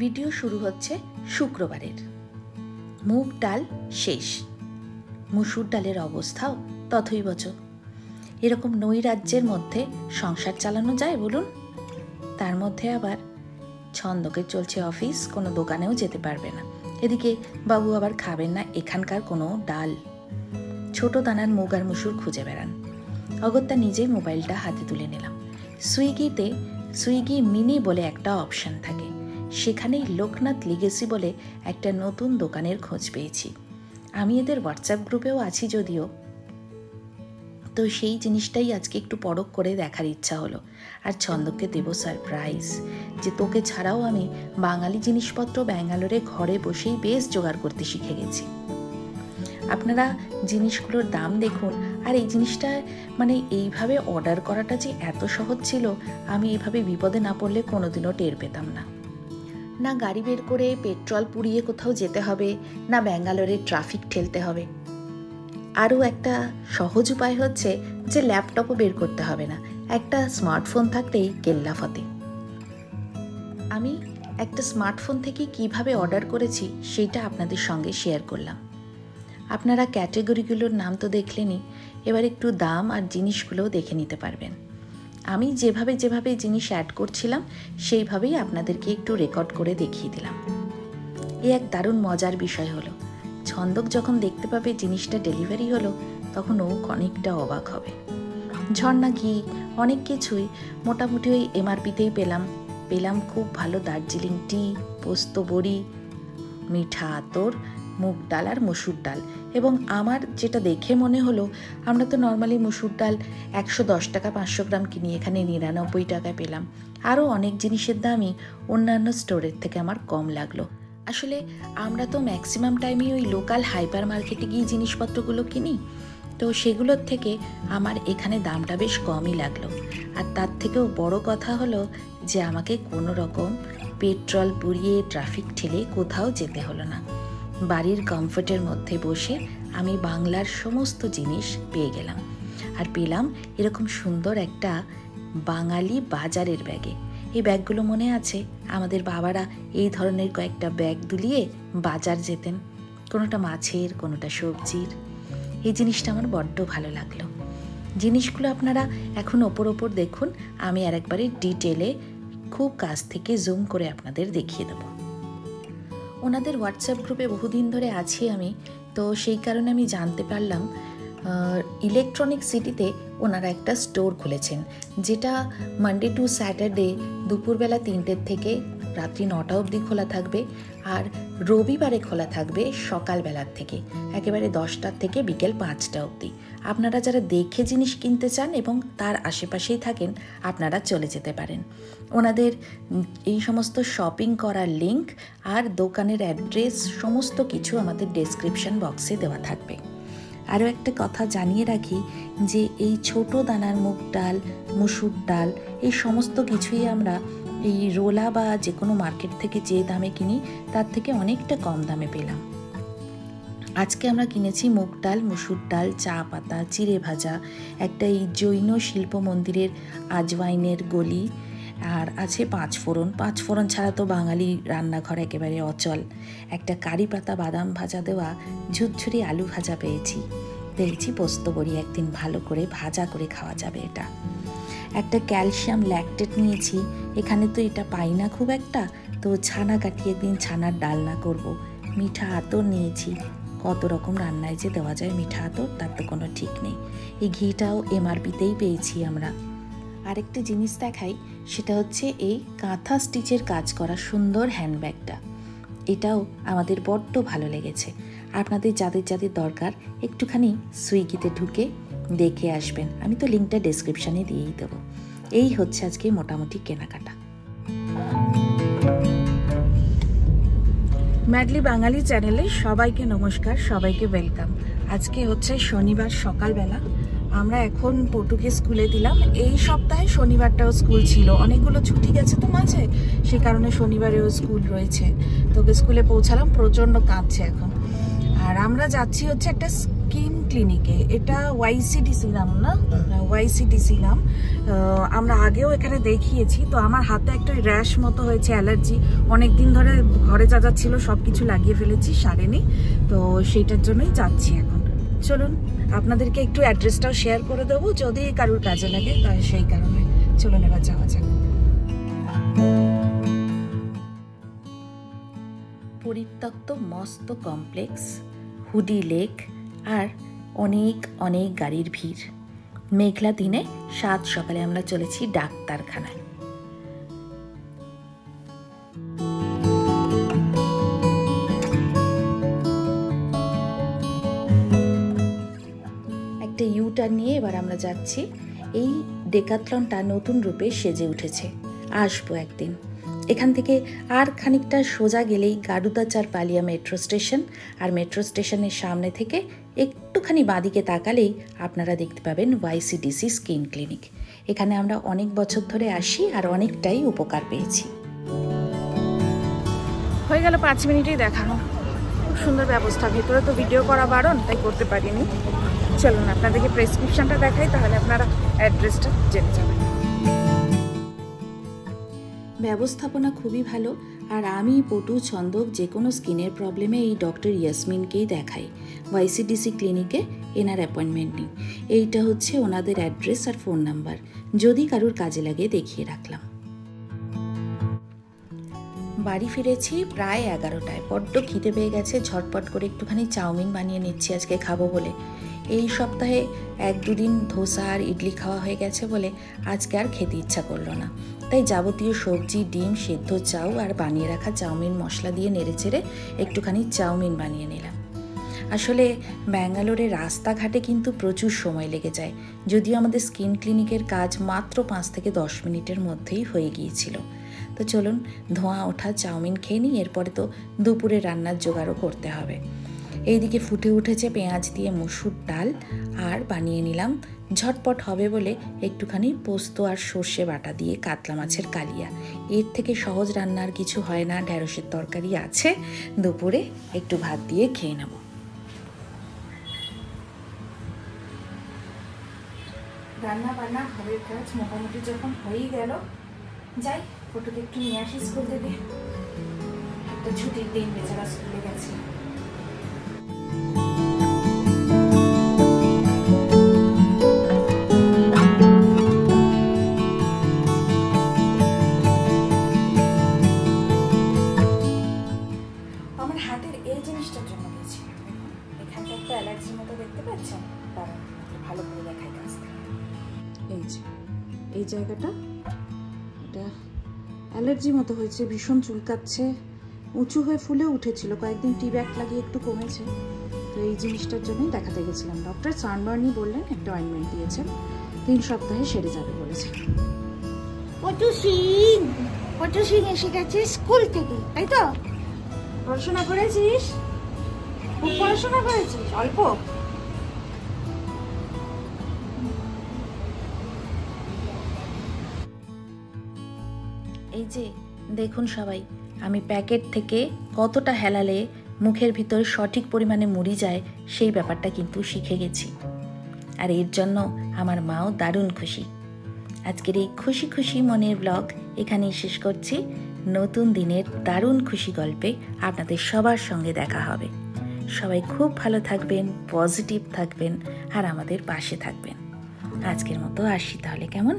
Video শুরু হচ্ছে শুক্রবারের। মুগ ডাল শেষ, মুসুর ডালের অবস্থাও তথৈবচ। এরকম নৈরাজ্যের মধ্যে সংসার চালানো যায় বলুন? তার মধ্যে আবার ছন্দকে চলছে অফিস, কোনো দোকানেও যেতে পারবে না। এদিকে বাবু আবার খাবেন না এখানকার কোনো ডাল। ছোট দানার মুগ আর মুসুর খুঁজে বেড়ান। অগত্যা নিজেই মোবাইলটা হাতে তুলে নিলাম। সুইগি মিনি বলে একটা অপশান থাকে, সেখানেই লোকনাথ লিগেসি বলে একটা নতুন দোকানের খোঁজ পেয়েছি। আমি এদের হোয়াটসঅ্যাপ গ্রুপেও আছি যদিও, তো সেই জিনিসটাই আজকে একটু পরখ করে দেখার ইচ্ছা হলো। আর ছন্দকে দেব সারপ্রাইজ যে তোকে ছাড়াও আমি বাঙালি জিনিসপত্র ব্যাঙ্গালোরে ঘরে বসেই বেশ জোগাড় করতে শিখে গেছি। আপনারা জিনিসগুলোর দাম দেখুন। আর এই জিনিসটা মানে এইভাবে অর্ডার করাটা যে এত সহজ ছিল, আমি এইভাবে বিপদে না পড়লে কোনোদিনও টের পেতাম না। না গাড়ি বের করে পেট্রোল পুড়িয়ে কোথাও যেতে হবে, না ব্যাঙ্গালোরে ট্রাফিক ঠেলতে হবে। আরও একটা সহজ উপায় হচ্ছে যে ল্যাপটপও বের করতে হবে না, একটা স্মার্টফোন থাকলেই কেল্লা ফতে। আমি একটা স্মার্টফোন থেকে কিভাবে অর্ডার করেছি সেইটা আপনাদের সঙ্গে শেয়ার করলাম। আপনারা ক্যাটেগরিগুলোর নাম তো দেখলেনই, এবার একটু দাম আর জিনিসগুলোও দেখে নিতে পারবেন। আমি যেভাবে জিনিস অ্যাড করছিলাম সেইভাবেই আপনাদেরকে একটু রেকর্ড করে দেখিয়ে দিলাম। এ এক দারুণ মজার বিষয় হলো, ছন্দক যখন দেখতে পাবে জিনিসটা ডেলিভারি হলো তখন ও অনেকটা অবাক হবে। ঝর্ণা ঘি অনেক কিছুই মোটামুটি ওই এমআরপিতেই পেলাম খুব ভালো দার্জিলিং টি, পোস্ত বড়ি, মিঠা আতর, মুগ ডাল আর মসুর ডাল। এবং আমার যেটা দেখে মনে হলো, আমরা তো নর্মালি মসুর ডাল 110 টাকা 500 গ্রাম কিনি, এখানে 99 টাকায় পেলাম। আরও অনেক জিনিসের দামই অন্যান্য স্টোরের থেকে আমার কম লাগলো। আসলে আমরা তো ম্যাক্সিমাম টাইমই ওই লোকাল হাইপার মার্কেটে গিয়ে জিনিসপত্রগুলো কিনি, তো সেগুলোর থেকে আমার এখানে দামটা বেশ কমই লাগলো। আর তার থেকেও বড় কথা হলো যে আমাকে কোনো রকম পেট্রোল পুড়িয়ে ট্রাফিক ঠেলে কোথাও যেতে হলো না। বাড়ির কমফোর্টের মধ্যে বসে আমি বাংলার সমস্ত জিনিস পেয়ে গেলাম। আর পেলাম এরকম সুন্দর একটা বাঙালি বাজারের ব্যাগে। এই ব্যাগগুলো মনে আছে, আমাদের বাবারা এই ধরনের কয়েকটা ব্যাগ দুলিয়ে বাজার যেতেন, কোনোটা মাছের কোনোটা সবজির। এই জিনিসটা আমার বড্ড ভালো লাগলো। জিনিসগুলো আপনারা এখন ওপর দেখুন, আমি আরেকবারে ডিটেলে খুব কাছ থেকে জুম করে আপনাদের দেখিয়ে দেবো। ওনাদের হোয়াটসঅ্যাপ গ্রুপে বহুদিন ধরে আছি আমি, তো সেই কারণে আমি জানতে পারলাম ইলেকট্রনিক সিটিতে ওনারা একটা স্টোর খুলেছেন, যেটা মানডে টু স্যাটারডে দুপুরবেলা 3টের থেকে রাত্রি 9টা অবধি খোলা থাকবে, আর রবিবারে খোলা থাকবে সকালবেলার থেকে একেবারে 10টার থেকে বিকেল 5টা অবধি। আপনারা যারা দেখে জিনিস কিনতে চান এবং তার আশেপাশেই থাকেন, আপনারা চলে যেতে পারেন। ওনাদের এই সমস্ত শপিং করার লিঙ্ক আর দোকানের অ্যাড্রেস সমস্ত কিছু আমাদের ডেসক্রিপশন বক্সে দেওয়া থাকবে। আরও একটা কথা জানিয়ে রাখি যে এই ছোট দানার মুগ ডাল, মুসুর ডাল এই সমস্ত কিছুই আমরা এই রোলা বা যে কোনো মার্কেট থেকে যে দামে কিনি তার থেকে অনেকটা কম দামে পেলাম। আজকে আমরা কিনেছি মুগ ডাল, মুসুর ডাল, চা পাতা, চিড়ে ভাজা, একটা এই জৈন শিল্প মন্দিরের আজওয়াইনের গলি, আর আছে 5 ফোড়ন। 5 ফোড়ন ছাড়া তো বাঙালি রান্নাঘর একেবারে অচল। একটা কারি পাতা বাদাম ভাজা দেওয়া ঝুরঝুরি আলু ভাজা পেয়েছি পোস্ত বড়ি, একদিন ভালো করে ভাজা করে খাওয়া যাবে এটা। একটা ক্যালসিয়াম ল্যাকটেট নিয়েছি, এখানে তো এটা পাই না খুব একটা, তো ছানা কাটিয়ে একদিন ছানার ডালনা করব। মিঠা আতর নিয়েছি, কত রকম রান্নায় যে দেওয়া যায় মিঠা আতর তার তো কোনো ঠিক নেই। এই ঘিটাও এমআরপিতেই পেয়েছি আমরা। আরেকটা জিনিস দেখাই, সেটা হচ্ছে এই কাঁথা স্টিচের কাজ করা সুন্দর হ্যান্ডব্যাগটা। এটাও আমাদের বড্ড ভালো লেগেছে। আপনাদের যাদের দরকার একটুখানি সুইগিতে ঢুকে দেখে আসবেন, আমি তো লিঙ্কটা ডেসক্রিপশানে দিয়েই দেবো। এই হচ্ছে আজকে মোটামুটি কেনাকাটা। ম্যাডলি বাঙালি চ্যানেলে সবাইকে নমস্কার, সবাইকে ওয়েলকাম। আজকে হচ্ছে শনিবার সকালবেলা। আমরা এখন পটুকে স্কুলে দিলাম। এই সপ্তাহে শনিবারটাও স্কুল ছিল, অনেকগুলো ছুটি গেছে তো মাঝে, সেই কারণে শনিবারেও স্কুল রয়েছে। তোকে স্কুলে পৌঁছালাম, প্রচণ্ড কাঁদছে এখন। আর আমরা যাচ্ছি হচ্ছে একটা স্কিন ক্লিনিকে, এটা ওয়াইসিডিসি নাম না, ওয়াইসিডিসি নাম। আমরা আগেও এখানে দেখিয়েছি। তো আমার হাতে একটা র্যাশ মতো হয়েছে, অ্যালার্জি, অনেকদিন ধরে ঘরে যা যা ছিল সব কিছু লাগিয়ে ফেলেছি, সারেনি। তো সেইটার জন্যই যাচ্ছি এখন। চলুন আপনাদেরকে একটু অ্যাড্রেসটাও শেয়ার করে দেবো, যদি কারোর কাজে লাগে, তাই সেই কারণে চলুন এবার যাওয়া যাক। পরিত্যক্ত মস্ত কমপ্লেক্স, হুডি লেক আর অনেক অনেক গাড়ির ভিড়। মেঘলা দিনে সাত সকালে আমরা চলেছি ডাক্তারখানায়। একটা ইউটার্ন নিয়ে এবার আমরা যাচ্ছি। এই ডেকাথলনটা নতুন রূপে সেজে উঠেছে, আসবো একদিন। এখান থেকে আর খানিকটা সোজা গেলেই গাড়ুদাচার পালিয়া মেট্রো স্টেশন, আর মেট্রো স্টেশনের সামনে থেকে একটুখানি বাঁদিকে তাকালেই আপনারা দেখতে পাবেন ওয়াইসিডিসি স্কিন ক্লিনিক। এখানে আমরা অনেক বছর ধরে আসি আর অনেকটাই উপকার পেয়েছি। হয়ে গেল 5 মিনিটেই দেখানো। খুব সুন্দর ব্যবস্থা, ভেতরে তো ভিডিও করা বারণ, তাই করতে পারিনি। চলুন আপনাদেরকে প্রেসক্রিপশনটা দেখাই, তাহলে আপনারা অ্যাড্রেসটা জেনে যাবেন। ব্যবস্থাপনা খুবই ভালো। আর আমি পটু ছন্দক যে কোনো স্কিনের প্রবলেমে এই ডক্টর ইয়াসমিনকেই দেখাই। ওয়াইসিডিসি ক্লিনিকে এনার অ্যাপয়েন্টমেন্ট নিই। এইটা হচ্ছে ওনাদের অ্যাড্রেস আর ফোন নাম্বার, যদি কারোর কাজে লাগে দেখিয়ে রাখলাম। বাড়ি ফিরেছি প্রায় 11টায়। বড্ড খিদে পেয়ে গেছে, ঝটপট করে একটুখানি চাউমিন বানিয়ে নিচ্ছি আজকে খাবো বলে। এই সপ্তাহে 1-2 দিন ধোসা আর ইডলি খাওয়া হয়ে গেছে বলে আজকে আর খেতে ইচ্ছা করলো না। তাই যাবতীয় সবজি, ডিম, সেদ্ধ চাউ আর বানিয়ে রাখা চাউমিন মশলা দিয়ে নেড়েচেড়ে একটুখানি চাউমিন বানিয়ে নিলাম। আসলে ব্যাঙ্গালোরের রাস্তাঘাটে কিন্তু প্রচুর সময় লেগে যায়, যদিও আমাদের স্কিন ক্লিনিকের কাজ মাত্র 5 থেকে 10 মিনিটের মধ্যেই হয়ে গিয়েছিল। তো চলুন ধোঁয়া ওঠা চাউমিন খেয়ে নিই, এরপরে তো দুপুরে রান্নার জোগাড়ও করতে হবে। এইদিকে ফুটে উঠেছে পেঁয়াজ দিয়ে মসুর ডাল, আর বানিয়ে নিলাম ঝটপট হবে বলে একটুখানি পোস্ত আর সর্ষে বাটা দিয়ে কাতলা মাছের কালিয়া। এর থেকে সহজ রান্নার কিছু হয় না। ঢ্যাঁড়সের তরকারি আছে, দুপুরে একটু ভাত দিয়ে খেয়ে নেব। রান্না বান্না ঘরের কাজ মোটামুটি যখন হয়েই গেল, যাই ফটোকে একটু নিয়ে আসি স্কুল থেকে। একটা ছুটির দিন, বেচারা স্কুলে গেছে। আমার হাতের এই জিনিসটার জন্য গেছিলাম। এখানটা একটা অ্যালার্জির মতো দেখতে পাচ্ছেন, কারণ ভালো করে দেখাই কাছ থেকে। এই যে এই জায়গাটা, এটা অ্যালার্জি মতো হয়েছে, ভীষণ চুলকাচ্ছে, উঁচু হয়ে ফুলে উঠেছিল, কয়েকদিন টি ব্যাগ লাগিয়ে একটু কমেছে। তো এই জিনিসটার জন্যই দেখাতে গেছিলাম। ডক্টর সানবার্নি বললেন, একটা অয়েন্টমেন্ট দিয়েছেন, 3 সপ্তাহে সেরে যাবে বলেছে। পটু সিং এসে গেছে স্কুল থেকে, তাই তো? পড়াশোনা করেছিস? খুব পড়াশোনা করেছিস? অল্প? এই যে দেখুন সবাই, আমি প্যাকেট থেকে কতটা হেলালে মুখের ভিতর সঠিক পরিমাণে মুড়ি যায় সেই ব্যাপারটা কিন্তু শিখে গেছি। আর এর জন্য আমার মাও দারুণ খুশি। আজকের এই খুশি খুশি মনের ব্লগ এখানেই শেষ করছি। নতুন দিনের দারুণ খুশি গল্পে আপনাদের সবার সঙ্গে দেখা হবে। সবাই খুব ভালো থাকবেন, পজিটিভ থাকবেন আর আমাদের পাশে থাকবেন। আজকের মতো আসি তাহলে, কেমন?